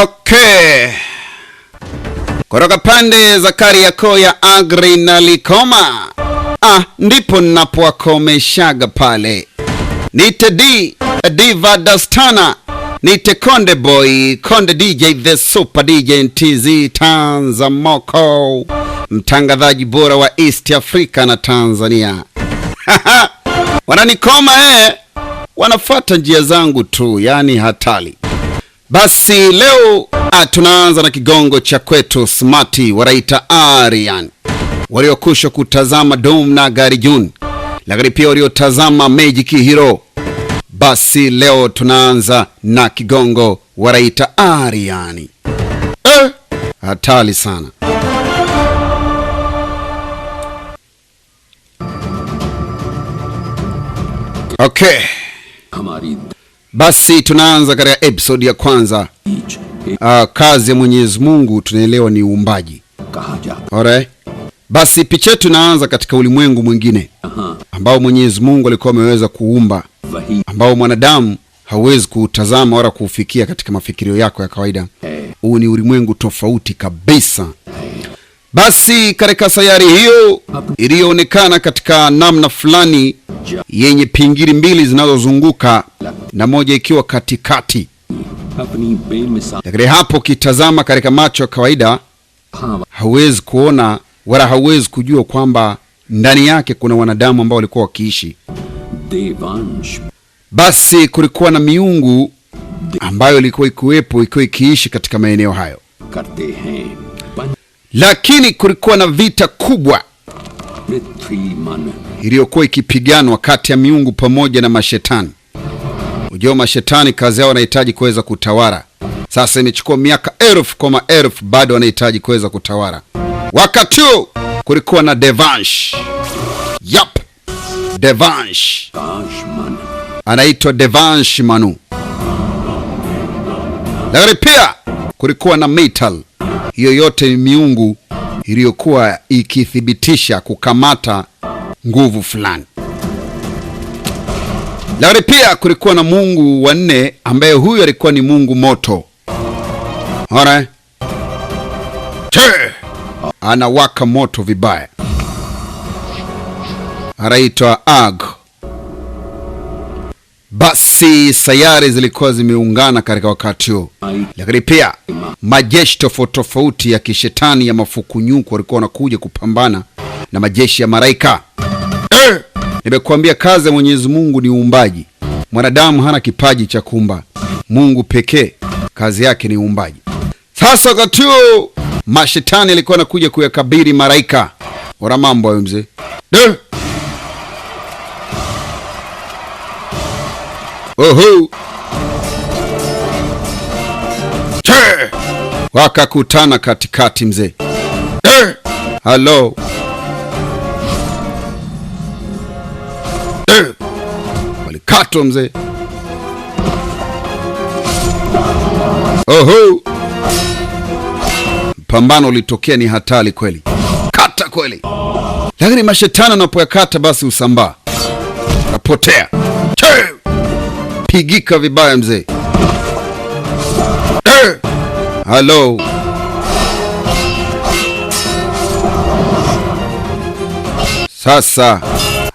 Okay. Kutoka pande za Kariakoo ya Agri na Likoma. Ndipo ninapowakomeshaga pale. Nite Diva Dastana. Nite Konde Boy, Konde DJ, the Super DJ NTZ Tanzamoko. Mtangazaji bora wa East Africa na Tanzania. Wananikoma wanafuata njia zangu tu, yani hatari. Basi leo tunaanza na kigongo cha kwetu Smarty wanaita Arian. Waliokusha kutazama Dom na Gari June, lakini pia waliotazama Magic Hero. Basi leo tunaanza na kigongo wanaita Arian. Hatari sana. Okay. Basi tunaanza katika episode ya kwanza. Kazi ya Mwenyezi Mungu tunaelewa ni uumbaji. Alright. Basi picha tunaanza katika ulimwengu mwingine ambao Mwenyezi Mungu alikuwa ameweza kuumba, ambao mwanadamu hawezi kutazama wala kufikia katika mafikirio yako ya kawaida. Huu ni ulimwengu tofauti kabisa. Basi katika sayari hiyo ilionekana katika namna fulani yenye pingili mbili zinazozunguka na moja ikiwa katikati. Lakini hapo kitazama katika macho ya kawaida hauwezi kuona wala hauwezi kujua kwamba ndani yake kuna wanadamu ambao walikuwa wakiishi. Basi kulikuwa na miungu ambayo ilikuwa ikiwepo, ikiwa ikiishi katika maeneo hayo. Lakini kulikuwa na vita kubwa iliyokuwa ikipiganwa kati ya miungu pamoja na mashetani. Ujio mashetani kazi yao wanahitaji kuweza kutawala. Sasa imechukua miaka elfu kwa maelfu bado wanahitaji kuweza kutawala. Wakati huo kulikuwa na Devansh. Devansh. Anaitwa Devansh Manu. Lakini pia kulikuwa na Metal. Hiyo yote ni miungu iliyokuwa ikithibitisha kukamata nguvu fulani. Lakini pia kulikuwa na Mungu wa nne ambaye huyu alikuwa ni Mungu moto. Alright. Anawaka moto vibaya. Anaitwa Ag. Basi sayari zilikuwa zimeungana katika wakati huo. Lakini pia majeshi tofauti ya kishetani ya mafukunyuko walikuwa wanakuja kupambana na majeshi ya malaika. Nimekuambia kazi ya Mwenyezi Mungu ni uumbaji. Mwanadamu hana kipaji cha kuumba. Mungu pekee kazi yake ni uumbaji. Sasa wakati huo mashetani alikuwa anakuja kuyakabiri malaika. Ora mambo hayo mzee. Oho. Wakakutana katikati mzee. Hello. Walikato mzee. Oho. Pambano litokea ni hatari kweli. Kata kweli. Lakini mashetani wanapoyakata basi usambaa. Kapotea. Pigika vibaya mzee. Hello. Sasa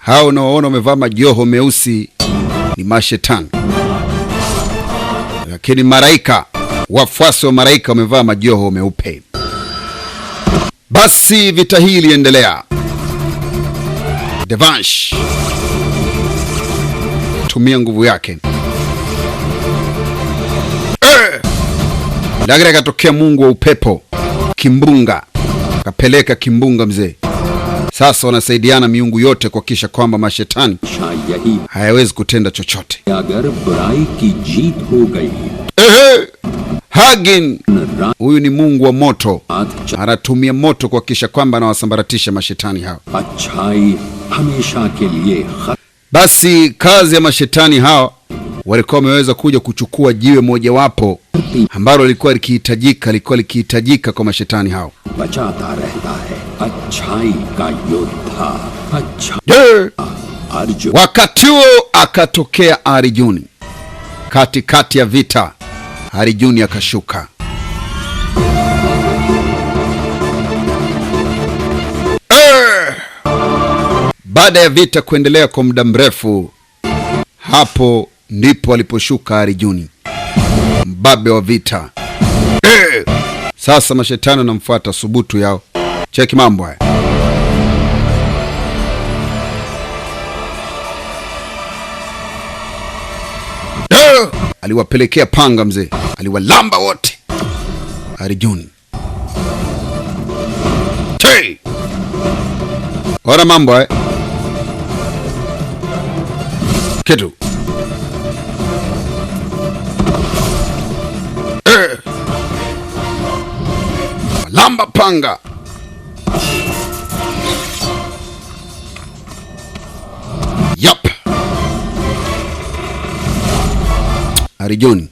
hao unaoona wamevaa majoho meusi ni mashetani. Lakini malaika, wafuasi wa malaika wamevaa majoho meupe. Basi vita hii iliendelea. Devansh tumia nguvu yake. Lakini akatokea Mungu wa upepo, kimbunga. Kapeleka kimbunga mzee. Sasa wanasaidiana miungu yote kuhakikisha kwamba mashetani hayawezi kutenda chochote. Hagin, huyu ni Mungu wa moto. Anatumia moto kuhakikisha kwamba anawasambaratisha mashetani hao. Basi kazi ya mashetani hao walikuwa wameweza kuja kuchukua jiwe moja wapo ambalo lilikuwa likihitajika kwa mashetani hao. Wakati huo akatokea Arjuna. Katikati ya vita Arjuna akashuka. Baada ya vita kuendelea kwa muda mrefu, hapo ndipo aliposhuka Arjuni, mbabe wa vita. Sasa mashetani wanamfuata subutu yao. Cheki mambo haya. Aliwapelekea panga mzee, aliwalamba wote Arjuni. Ona mambo haya. Kitu lamba panga. Yap. Arjuni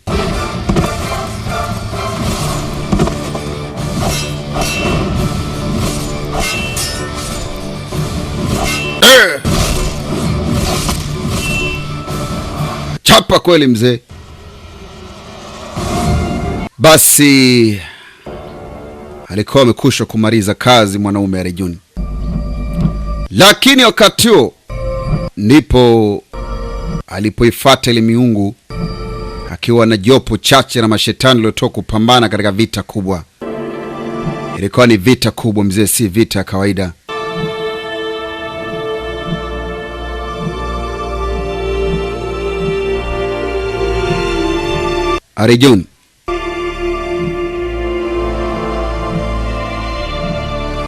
chapa kweli mzee. Basi alikuwa amekusha kumaliza kazi mwanaume Arjuni, lakini wakati huo ndipo alipoifuata ile miungu akiwa na jopo chache na mashetani waliotoka kupambana katika vita kubwa. Ilikuwa ni vita kubwa mzee, si vita ya kawaida. Arjuni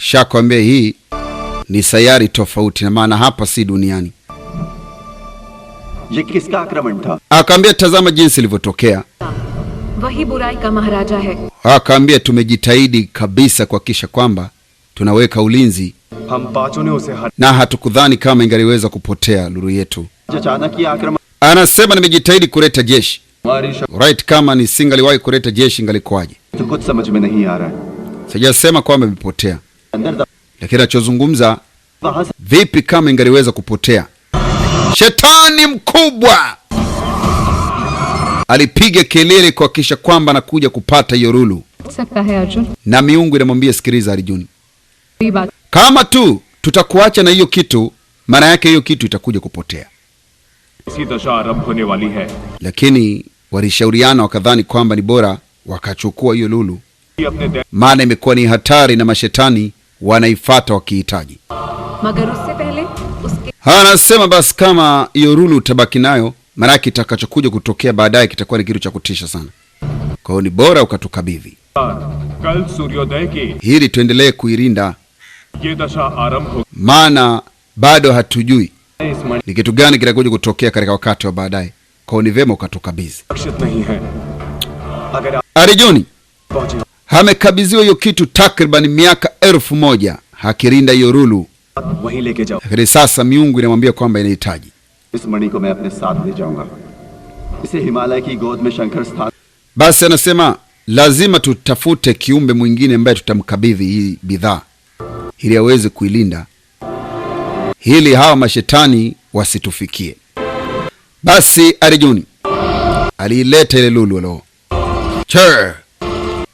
shakwambia hii ni sayari tofauti, na maana hapa si duniani. ये किसका आक्रमण था? Akaambia tazama jinsi ilivyotokea. वही बुराई का महाराजा है. Akaambia tumejitahidi kabisa kuhakikisha kwamba tunaweka ulinzi, हम पांचों ने उसे na hatukudhani kama ingaliweza kupotea lulu yetu. अचानक ही आक्रमण. Anasema nimejitahidi kuleta jeshi. हमारी Right, kama nisingaliwahi kuleta jeshi ingalikuwaje? तो कुछ समझ में नहीं आ रहा है. Sijasema kwamba imepotea, अंदर lakini nachozungumza वहां से vipi kama ingaliweza kupotea. Shetani mkubwa alipiga kelele kuhakikisha kwamba anakuja kupata hiyo lulu, सकता है Arjun. na miungu inamwambia sikiliza Arjuni, ये बात kama tu tutakuacha na hiyo kitu, maana yake hiyo kitu itakuja kupotea. इसी दशा आरंभ होने वाली है. Lakini walishauriana wakadhani kwamba ni bora wakachukua hiyo lulu, अपने maana imekuwa ni hatari na mashetani wanaifata wakihitaji. मगर उससे पहले उसके Anasema basi kama hiyo lulu utabaki nayo, maana yake kitakachokuja kutokea baadaye kitakuwa ni kitu cha kutisha sana. Kwa hiyo ni bora ukatukabidhi कल सूर्योदय की ili tuendelee kuirinda, ये दशा आरंभ हो. maana bado hatujui इस मणि ni kitu gani kitakuja kutokea katika wakati wa baadaye. Kwa hiyo ni vyema ukatukabidhi. सुरक्षित नहीं है. अगर आप Arjuni पहुंचे amekabidhiwa hiyo kitu takriban miaka 1000 hakirinda hiyo lulu, वहीं लेके जाओ. lakini sasa miungu inamwambia kwamba inahitaji. इस मणि को मैं अपने साथ ले जाऊंगा. इसे हिमालय की गोद में शंकर स्थान. Basi anasema lazima tutafute kiumbe mwingine ambaye tutamkabidhi hii bidhaa ili aweze kuilinda, ili hawa mashetani wasitufikie. Basi Arjuni aliileta ile lulu lo. Che!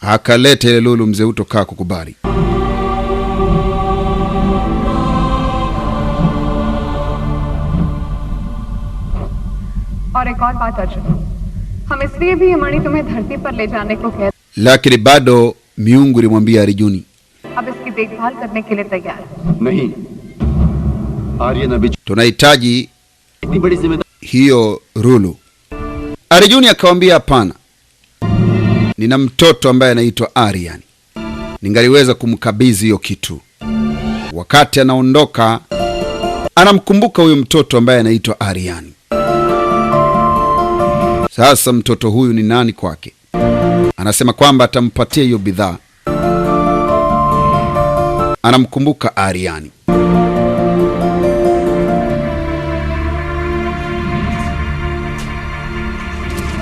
Akaleta ile lulu, mzee utokaa kukubali. और एक और बात अर्जुन, हम इसलिए भी ये मणि तुम्हें धरती पर ले जाने को कह Lakini bado miungu ilimwambia Arjuni, अब इसकी देखभाल करने के लिए तैयार है. नहीं, आर्यन अभी tunahitaji इतनी बड़ी जिम्मेदारी. hiyo lulu. Arjuni akamwambia hapana, nina mtoto ambaye anaitwa Aryan, ningaliweza kumkabidhi hiyo kitu. Wakati anaondoka anamkumbuka huyo mtoto ambaye anaitwa Aryan. Sasa mtoto huyu ni nani kwake? Anasema kwamba atampatia hiyo bidhaa. Anamkumbuka Aryan.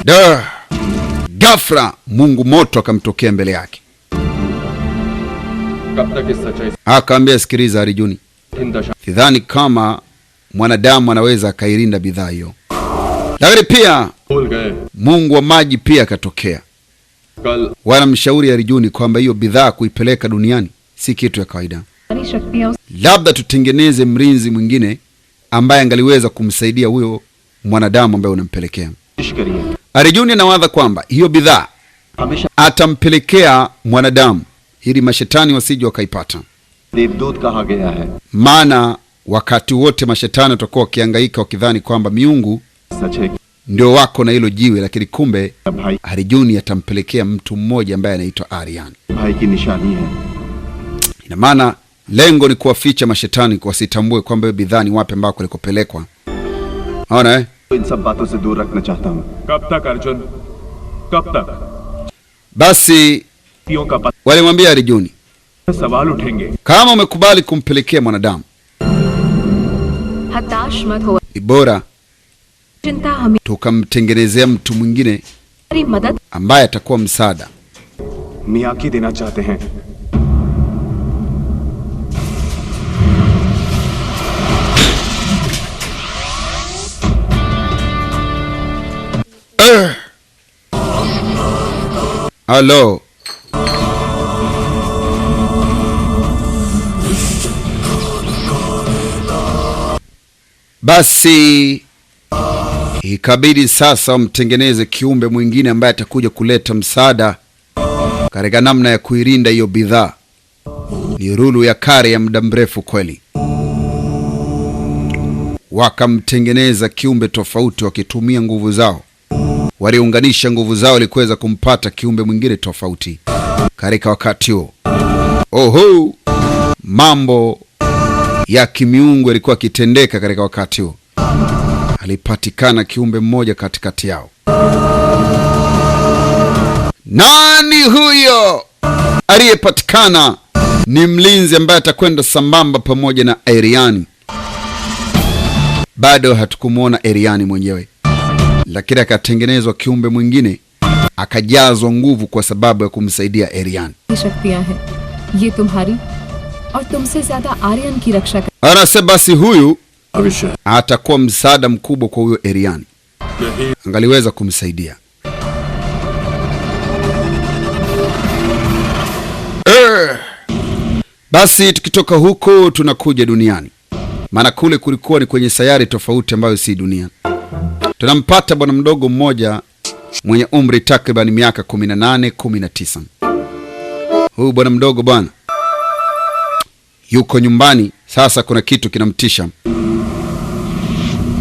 Da! Ghafla Mungu moto akamtokea mbele yake. कब तक इस सच्चाई Akaambia sikiliza Arjuni, इन दशा sidhani kama mwanadamu anaweza akairinda bidhaa hiyo. Lakini pia भूल गए. Mungu wa maji pia akatokea. कल Wanamshauri Arjuni kwamba hiyo bidhaa kuipeleka duniani si kitu ya kawaida, सारी शक्तियां labda tutengeneze mlinzi mwingine ambaye angaliweza kumsaidia huyo mwanadamu ambaye unampelekea. करिए Arjun anawaza kwamba hiyo bidhaa हमेशा atampelekea mwanadamu ili mashetani wasije wakaipata. देवदूत कहा गया है, Maana wakati wote mashetani watakuwa wakihangaika wakidhani kwamba miungu सच है कि ndio wako na hilo jiwe, lakini kumbe भाई Arjun atampelekea mtu mmoja ambaye anaitwa Aryan. भाई की निशानी है। Ina maana lengo ni kuwaficha mashetani wasitambue kwamba hiyo bidhaa ni wapi ambako ilikopelekwa. Unaona eh? तो इन सब बातों से दूर रखना चाहता हूँ। कब तक अर्जुन, कब तक? Basi तियों का walimwambia Arjun, सवाल उठेंगे। kama umekubali kumpelekea mwanadamu, हताश मत हो, ni bora चिंता हमें tukamtengenezea mtu mwingine हमारी मदद ambaye atakuwa msaada. मियाकी देना चाहते हैं। Halo. Basi ikabidi sasa wamtengeneze kiumbe mwingine ambaye atakuja kuleta msaada katika namna ya kuirinda hiyo bidhaa. Ni rulu ya kale ya muda mrefu kweli. Wakamtengeneza kiumbe tofauti wakitumia nguvu zao. Waliunganisha nguvu zao ili kuweza kumpata kiumbe mwingine tofauti katika wakati huo. Oho, mambo ya kimiungu yalikuwa kitendeka katika wakati huo. Alipatikana kiumbe mmoja katikati yao. Nani huyo aliyepatikana? Ni mlinzi ambaye atakwenda sambamba pamoja na Ariani. Bado hatukumwona Ariani mwenyewe, lakini akatengenezwa kiumbe mwingine, akajazwa nguvu kwa sababu ya kumsaidia Ariani. शक्तियां हैं, ये तुम्हारी और तुमसे ज्यादा आर्यन की रक्षा कर। Anasema basi huyu भविष्य atakuwa msaada mkubwa kwa huyo Ariani, angaliweza kumsaidia. Basi tukitoka huko tunakuja duniani, maana kule kulikuwa ni kwenye sayari tofauti ambayo si dunia. Tunampata bwana mdogo mmoja mwenye umri takriban miaka 18, 19. Huyu bwana mdogo bwana yuko nyumbani. Sasa kuna kitu kinamtisha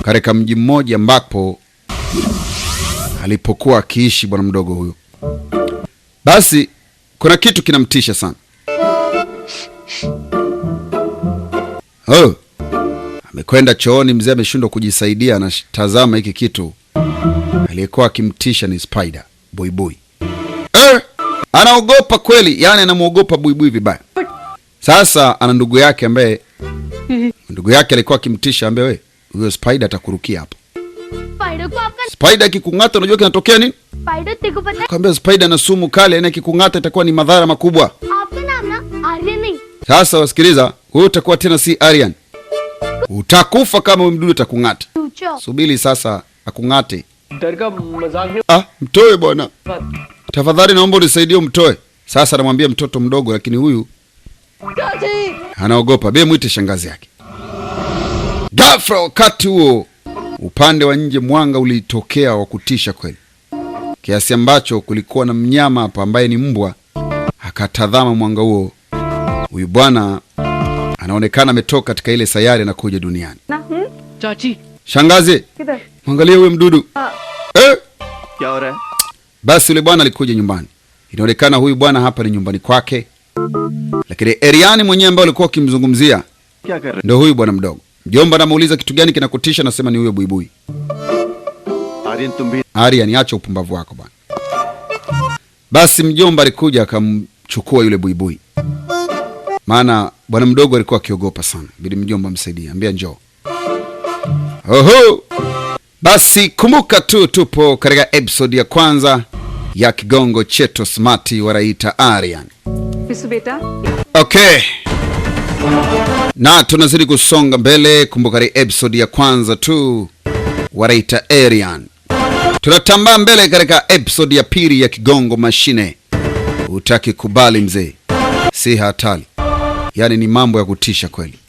katika mji mmoja ambapo alipokuwa akiishi bwana mdogo huyu. Basi kuna kitu kinamtisha sana. Oh, amekwenda chooni, mzee ameshindwa kujisaidia, anatazama hiki kitu. Aliyekuwa akimtisha ni Spider Buibui. Anaogopa kweli, yani anamuogopa Buibui vibaya. Sasa ana ndugu yake ambaye alikuwa akimtisha, ambaye wewe huyo Spider atakurukia hapo. Spider को आपका Spider akikung'ata unajua kinatokea nini? Spider तेरे को पता है Kwambia Spider na sumu kali, na akikung'ata itakuwa ni madhara makubwa. आपका नाम ना आर्यन नहीं Sasa wasikiliza, wewe utakuwa tena si Aryan. Utakufa kama huyo mdudu atakung'ata. पूछो Subiri sasa akung'ate. डर का मजाक नहीं। Ah, mtoe bwana. Tafadhali naomba unisaidie umtoe. Sasa anamwambia mtoto mdogo, lakini huyu anaogopa. Be mwite shangazi yake. Ghafla wakati huo upande wa nje mwanga ulitokea wa kutisha kweli, kiasi ambacho kulikuwa na mnyama hapa ambaye ni mbwa. Akatazama mwanga huo. Huyu bwana anaonekana ametoka katika ile sayari na kuja duniani. चाची Shangazi, mwangalie huyo mdudu. क्या हो रहा है? Basi yule bwana alikuja nyumbani. Inaonekana huyu bwana hapa ni nyumbani kwake, lakini Ariani mwenyewe ambaye alikuwa akimzungumzia क्या कर रहे ndio huyu bwana mdogo. Mjomba anamuuliza kitu gani kinakutisha, nasema ni huyo Buibui. हो? आर्यन तुम भी Ariani, acha upumbavu wako bwana. Basi mjomba alikuja akamchukua yule Buibui, maana bwana mdogo alikuwa akiogopa sana. Bidi mjomba msaidie, ambia njoo. Oho, basi kumbuka tu tupo katika episode ya kwanza ya Kigongo Cheto Smart wanaita Aryan. Vishu बेटा Okay, na tunazidi kusonga mbele. Kumbuka ni episode ya kwanza tu wanaita Aryan. Tunatambaa mbele katika episode ya pili ya Kigongo Mashine. Utaki kubali mzee, si hatari, yani ni mambo ya kutisha kweli.